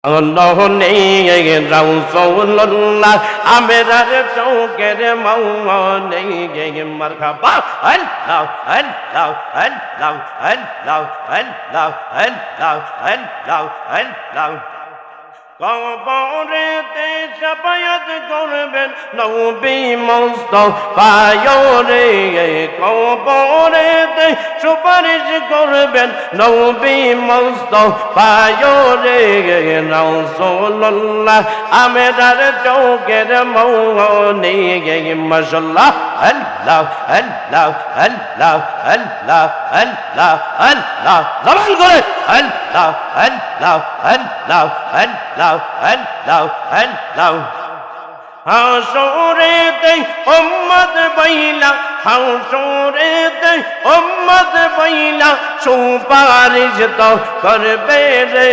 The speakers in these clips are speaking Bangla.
আল্লাহ নেই রাসূলুল্লাহ আমেরার চৌকের মৌনে মারহাবা আল্লাহ আল্লাহ আল্লাহ আল্লাহ আল্লাহ আল্লাহ আল্লাহ আল্লাহ কবরেতে শাফায়াত করবেন নবী মুস্তাফা রে কবরেতে সুপারিশ করবেন নবী মুস্তাফা রে রাসূলুল্লাহ আমেরার চৌকের মৌনে মাশাআল্লাহ আল্লাহ আল্লাহ আল্লাহ আল্লাহ আল্লাহ আল্লাহ জবান করে আল্লাহ আল্লাহ আল্লাহ আল্লাহ আল্লাহ আল্লাহ হাসরেতে উম্মত বাইলা হাসরেতে উম্মত বাইলা সুপারিশ তো করবে রে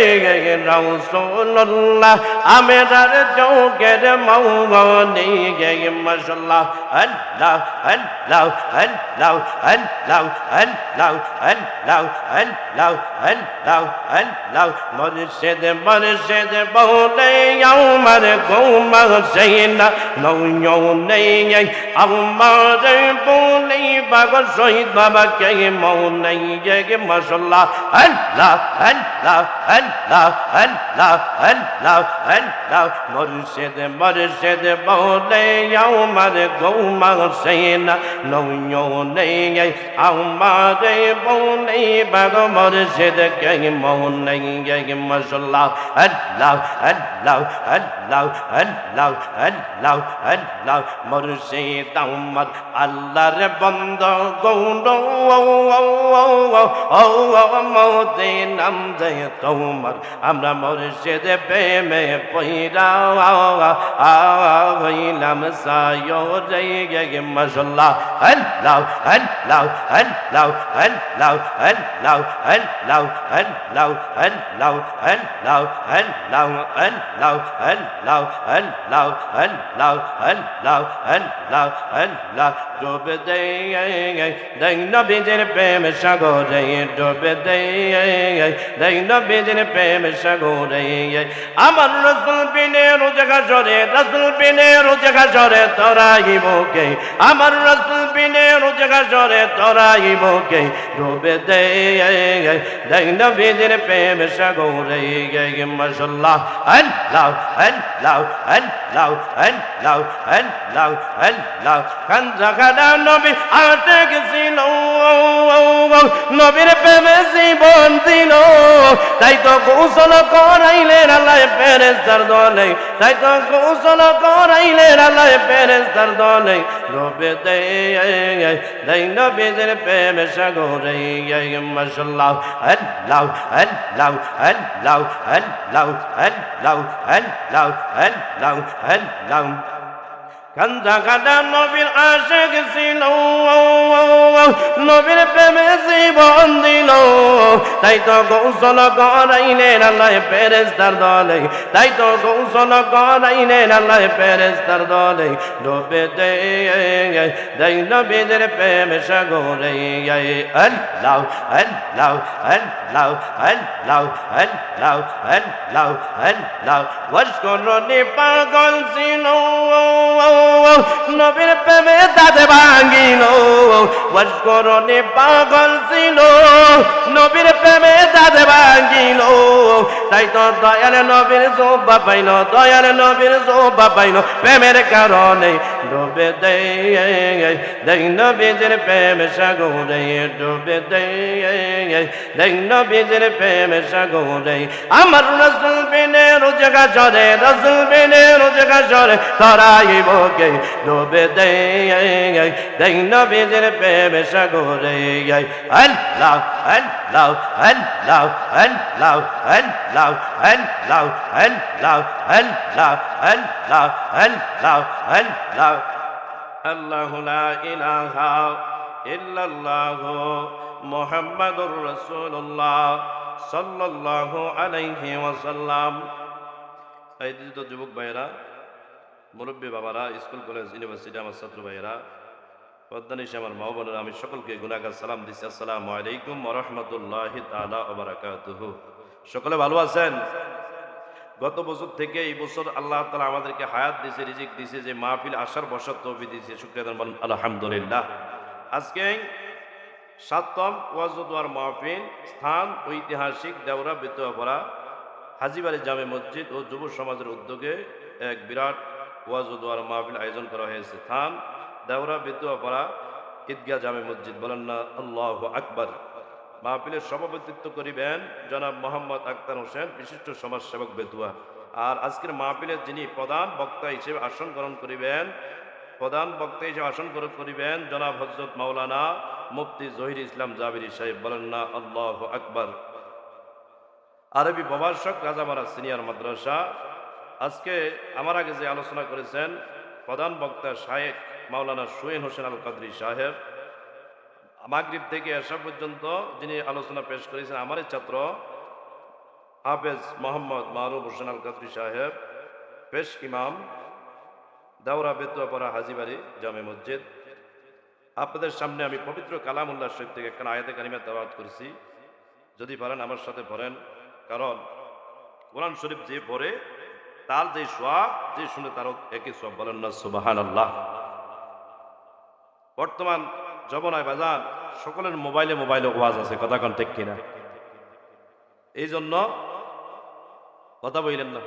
রাসূলুল্লাহ আমেরার চৌকের মৌনে মাশাআল্লাহ আল্লাহ আল্লাহ আল্লাহ আল্লাহ আল্লাহ আল্লাহ আল্লাহ আল্লাহ আল্লাহ মুর্শিদ মুর্শিদ বলে আমার গোমা সেইনা নৌনে আমার বলে বাবা শহীদ বাবা কে মৌনে মাশাআল্লাহ আল্লাহ আল্লাহ আল্লাহ আল্লাহ আল্লাহ আল্লাহ মুর্শিদ মুর্শিদ বলে আমার গোমা সেইনা নৌনে আমার বলে বাবা মুর্শিদ কে মৌনে মাশাআল্লাহ আল্লাহ আল্লাহ আল্লাহ আল্লাহ আল্লাহ আল্লাহ মুর্শিদ আমার আল্লাহর বান্দা গৌর মতে নাম যায় তোমার আমরা মুর্শিদ প্রেমে পয়রা হইলাম সায়রে মাশাআল্লাহ আল্লাহ আল্লাহ আল্লাহ আল্লাহ আল্লাহ আল্লাহ আল্লাহ আল্লাহ আল্লাহ আল্লাহ আল্লাহ আল্লাহ আল্লাহ আল্লাহ আল্লাহ আল্লাহ আল্লাহ ডুবে দে নবীজির প্রেম সাগরে ডুবে দে নবীজির প্রেম সাগরে আমার রাসূল বিনে রোজগা জরে রাসূল বিনে রোজগা জরে তরাইব কে আমার রাসূল বিনে রোজগা জরে তরাইব কে ডুবে দে নবীজির প্রেম সাগরে মাশাআল্লাহ আল্লাহ আল্লাহ আল্লাহ আল্লাহ আল্লাহ আল্লাহ কাঞ্জাগাদা নবী আতে গেছিল নবীর প্রেমে জীবন দিল তাই তো গোসল করাইলেন আল্লাহ ফেরেশতার দলে তাই তো গোসল করাইলেন আল্লাহ ফেরেশতার দলে ডুবে দে নবীর প্রেমে সাগরে মাশাআল্লাহ আল্লাহ আল্লাহ আল্লাহ আল্লাহ আল্লাহ আল্লাহ আল্লাহ আল্লাহ কান্দা কান্দা নবীর আশিক ছিল নবীর প্রেমে জীবন দিল তাই তো গোসল করাইলেন আল্লাহ ফেরেশতার দলে তাই তো গোসল করাইলেন আল্লাহ ফেরেশতার দলে ডুবে দে নবীর প্রেমে সাগরে আল্লাহ আল্লাহ আল্লাহ আল্লাহ আল্লাহ আল্লাহ আল্লাহ ওয়াশকুরনি পাগল ছিল নবীর প্রেমে দাঁত ভাঙিল ওয়াশকুরনি পাগল ছিল নবীর প্রেমে দাঁত ভাঙিল তাই তো দয়াল নবীর শোভা পাইল দয়াল নবীর শোভা পাইল প্রেমের কারণে ডুবে দে নবীর প্রেম সাগরে ডুবে দে নবীর প্রেম সাগরে আমার রাসূল বিনে রোজগা জরে রাসূল বিনে রোজগা জরে তরাইব কে ডুবে দে নবীর প্রেম সাগরে আল্লাহ আল্লাহ আল্লাহ আল্লাহ আল্লাহ আল্লাহ আল্লাহ আল্লাহ আল্লাহ আল্লাহ আল্লাহ আল্লাহু লা ইলাহা ইল্লাল্লাহু মুহাম্মাদুর রাসূলুল্লাহ সাল্লাল্লাহু আলাইহি ওয়াসাল্লাম। এই তো যুবক ভাইরা, মুরব্বী বাবারা, স্কুল কলেজ ইউনিভার্সিটি আমার ছাত্র ভাইয়েরা, পদ্মানিশি আমার মা বোনেরা, আমি সকলকে গুনাহগার সালাম দিচ্ছি। আসসালামু আলাইকুম ওয়া রাহমাতুল্লাহি তাআলা ওয়া বারাকাতুহু। সকলে ভালো আছেন? গত বছর থেকে এই বছর আল্লাহ তাআলা আমাদেরকে হায়াত দিয়েছে, রিজিক দিয়েছে, যে মাহফিল আসার বসার তৌফিক দিয়েছে, শুকরিয়া বলেন আলহামদুলিল্লাহ। আজকে ৭ম ওয়াজ ও দোয়ার মাহফিল, স্থান ঐতিহাসিক দেওরা বেতুয়াপাড়া হাজীবাড়ি জামে মসজিদ ও যুব সমাজের উদ্যোগে এক বিরাট ওয়াজ ও দোয়ার মাহফিল আয়োজন করা হয়েছে। স্থান দেওরা বেতুয়াপাড়া ঈদগাহ জামে মসজিদ। বলেন না আল্লাহু আকবার। মাহফিলের সভাপতিত্ব করিবেন জনাব মোহাম্মদ আক্তার হোসেন, বিশিষ্ট সমাজসেবক বেতুয়া। আর আজকের মাহফিলের যিনি প্রধান বক্তা হিসেবে আসন গ্রহণ করিবেন জনাব হযরত মাওলানা মুফতি জহির ইসলাম জাবিরি সাহেব। বলেন না আল্লাহু আকবার। আরবি প্রভাষক রাজামারা সিনিয়র মাদ্রাসা। আজকে আমার আগে যে আলোচনা করেছেন প্রধান বক্তা শায়েখ মাওলানা সুয়েন হোসেন আল কাদরি সাহেব। মাগরিব থেকে এশা পর্যন্ত যিনি আলোচনা পেশ করেছেন আমারই ছাত্র হাফেজ মোহাম্মদ মারুফ হোসেন আল কাদরি সাহেব, পেশ ইমাম দেওরা বেতুয়াপাড়া হাজীবাড়ি জামে মসজিদ। আপনাদের সামনে আমি পবিত্র কালামুল্লাহ শরীফ থেকে একটা আয়াতে কারিমা তেলাওয়াত করেছি। যদি পারেন আমার সাথে পড়েন, কারণ কোরআন শরীফ যে পড়ে তার যে সওয়াব, যে শুনে তারও একই সওয়াব। বলেন না সুবহানাল্লাহ। বর্তমান জমানায় বাজান সকলের মোবাইলে ওয়াজ আছে, কথা কোন ঠিক কিনা? এই জন্য কথা বললেন না,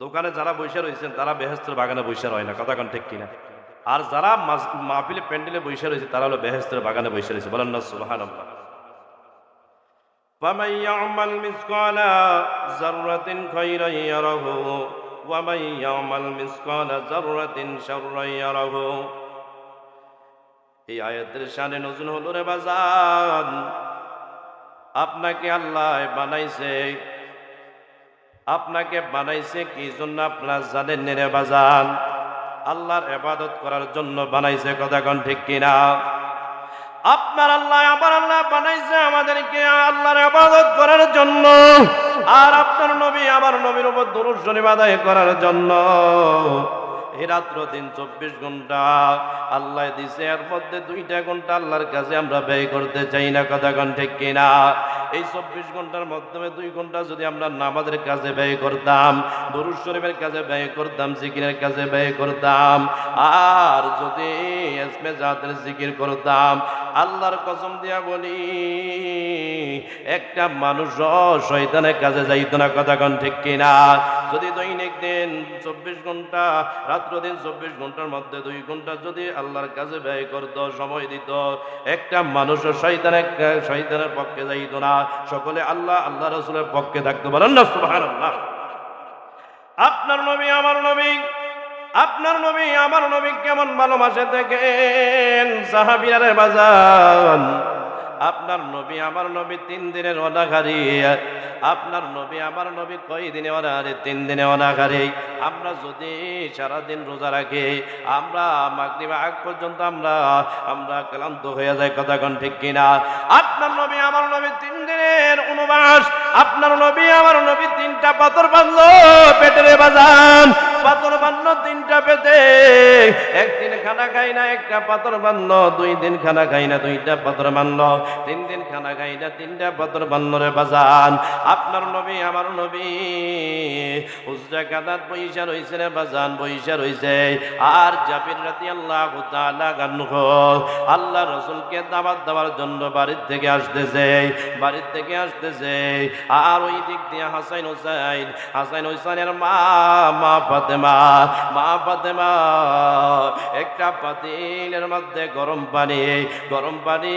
দোকানে যারা বৈশা রয়েছেন তারা বেহেশতের বাগানে বৈশা রয় না, কথা কোন ঠিক কিনা? আর যারা মাহফিলে প্যান্ডেলে বৈশা রয়েছে তারা হলো বেহেশতের বাগানে বৈশা রয়েছে। বলেন না সুবহানাল্লাহ। فَمَن يَعْمَلْ مِثْقَالَ ذَرَّةٍ خَيْرًا يَرَهُ وَمَن يَعْمَلْ مِثْقَالَ ذَرَّةٍ شَرًّا يَرَهُ। এই আয়াতের শানে নজুল হলো রে বাজান, আপনাকে আল্লাহ বানাইছে কি জন্য আপনারা জানেন রে বাজান? আল্লাহর ইবাদত করার জন্য বানাইছে, কথা কোন ঠিক কিনা? আপনার আল্লাহ আমার আল্লাহ বানাইছে আমাদেরকে আল্লাহর ইবাদত করার জন্য, আর আপনার নবী আমার নবীর উপর দরুদ শরীফ আদায় করার জন্য। এই রাত্র দিন 24 ঘন্টা আল্লাহ দিছে, এর মধ্যে 2টা ঘন্টা আল্লাহর কাছে আমরা ব্যয় করতে চাই না, কথা কোন ঠিক কিনা? এই 24 ঘন্টার মাধ্যমে 2 ঘন্টা যদি আমরা নামাজের কাজে ব্যয় করতাম, দরুদ শরীফের কাজে ব্যয় করতাম, জিকিরের কাজে ব্যয় করতাম, আর যদি ইসমে জাতের জিকির করতাম, আল্লাহর কসম দিয়া বলি একটা মানুষও শয়তানের কাজে যাইতো না, কথা কোন ঠিক কিনা? যদি দৈনিক দিন 24 ঘন্টা, রাত্র দিন 24 ঘন্টার মধ্যে 2 ঘন্টা যদি আল্লাহর কাজে ব্যয় করত, সময় দিত, একটা মানুষও শয়তানের পক্ষে যাইতো না, সকলে আল্লাহ রাসূলের পক্ষে থাকতো। বলেন না সুবহানাল্লাহ। আপনার নবী আমার নবী কেমন ভালোবাসে দেখেন সাহাবীরা রে বাজান। আপনার নবী আমার নবী 3 দিনের অনাহারী। আপনার নবী আমার নবী কয় দিনে অনাহারী? 3 দিনে অনাহারী। আমরা যদি সারাদিন রোজা রাখি, আমরা মাগরিব আগ পর্যন্ত আমরা ক্লান্ত হয়ে যাই, কথা কোন ঠিক কিনা? আপনার নবী আমার নবী 3 দিনের অনুবাস। আপনার নবী আমার নবী 3টা পাথর বাঁধলো পেটের বাজান, পাথর বাঁধলো 3টা পেটে। একদিন খানা খাই না, 1টা পাথর বাঁধলো। 2 দিন খানা খাই না, 2টা পাথর বাঁধলো। 3 দিন খানা খাই না, 3টা পাথর বাঁধলো রে বাজান। আপনার নবী আমার নবী হুজরা কাদার পয়সা রইছে রে বাজান, পয়সা রইছে। আর জাবির রাদিয়াল্লাহু তাআলা আনহু আল্লাহ রাসূলকে দাওয়াত দেওয়ার জন্য বাড়ি থেকে আসতেছে। আর ওই দিক দিয়ে হাসান হোসেনের মা ফাতেমা একটা পাতিলের মধ্যে গরম পানি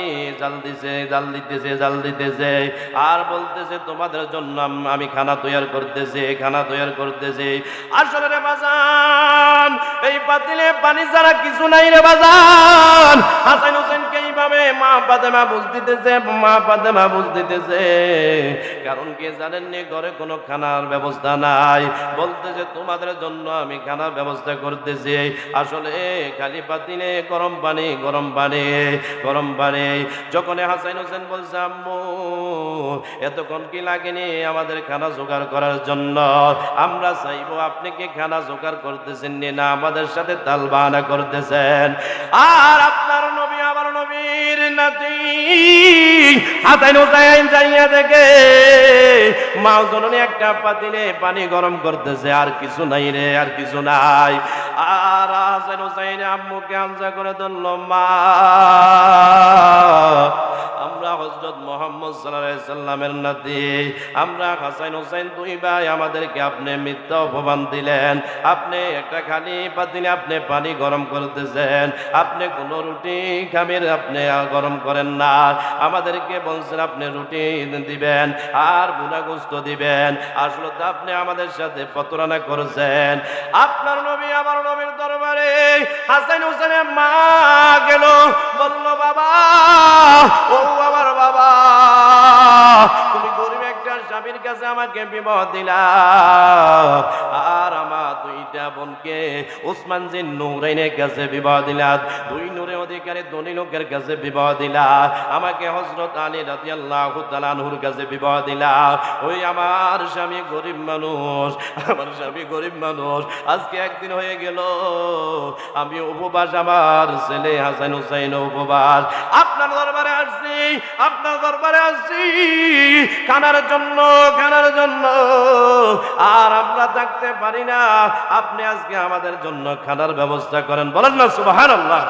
জাল দিতেছে আর বলতেছে তোমাদের জন্য আমি খানা তৈরি করতেছি। আসলে রে বাজান এই পাতিলে পানি ছাড়া কিছু নাই রে বাজান। হাসান হোসেনকে এইভাবে মা ফাতেমা বুঝ দিতেছে, কারণ কি জানেন নি? ঘরে কোনো খানার ব্যবস্থা নাই। বলতেছে তোমাদের জন্য আমি খানার ব্যবস্থা করতেছি। আসলে খালি পাতিলে গরম পানি। যখন হাসান হোসেন বলছে আম্মু এতক্ষণ কি লাগেনি আমাদের খানা জোগাড় করার জন্য? আমরা চাইবো আপনি কি খানা জোগাড় করতেছেন না আমাদের সাথে তাল বাহানা করতেছেন? আর আপনার নবী আমার নবীর নাতি হাসান হুসাইন যাইয়া দেখে মা জননী একটা পাতিলে পানি গরম করতেছে, আর কিছু নাই রে, আর কিছু নাই। আর হাসান হুসাইন আম্মুকে আনজা করে ধরল, মা আমরা হযরত মুহাম্মদ সাল্লাল্লাহু আলাইহি সাল্লামের নাতি, আমরা হাসান হুসাইন দুই ভাই, আমাদেরকে আপনি মিথ্যা অপমান দিলেন। আপনি একটা খালি পাতিলে আপনি পানি গরম করতেছেন, আপনি কোন রুটি খামির আপনি গরম করেন না। আমাদেরকে বলছেন আপনি রুটি দিবেন আর বুনা গোশত দিবেন, আসলে তো আপনি আমাদের সাথে প্রতারণা করেছেন। আপনার নবী আমার নবীর দরবারে হাসান হুসাইনের মা গেল, বলল, বাবা, ও আমার বাবা, তুমি গরিব একটা স্বামীর কাছে আমাকে বিবাহ দিলা, আর আমার দুইটা বোনকে ওসমান জিন নূরাইনের কাছে বিবাহ দিলা, দুই নূরের অধিকারী ধনী লোকের কাছে বিবাহ দিলা, আমাকে হযরত আলী রাদিয়াল্লাহু তাআলা আনহুর কাছে বিবাহ দিলা। ওই আমার স্বামী গরিব মানুষ, আমার স্বামী গরিব মানুষ, আজকে একদিন হয়ে গেল আমি উপবাস, আমার ছেলে হাসান হুসাইন উপবাস। আপনার দরবারে আসছি, আপনার দরবারে আসছি খানার জন্য, খানার জন্য, আর আমরা থাকতে পারি না, আপনি আজকে আমাদের জন্য খানার ব্যবস্থা করেন। বলেন না সুবহানাল্লাহ।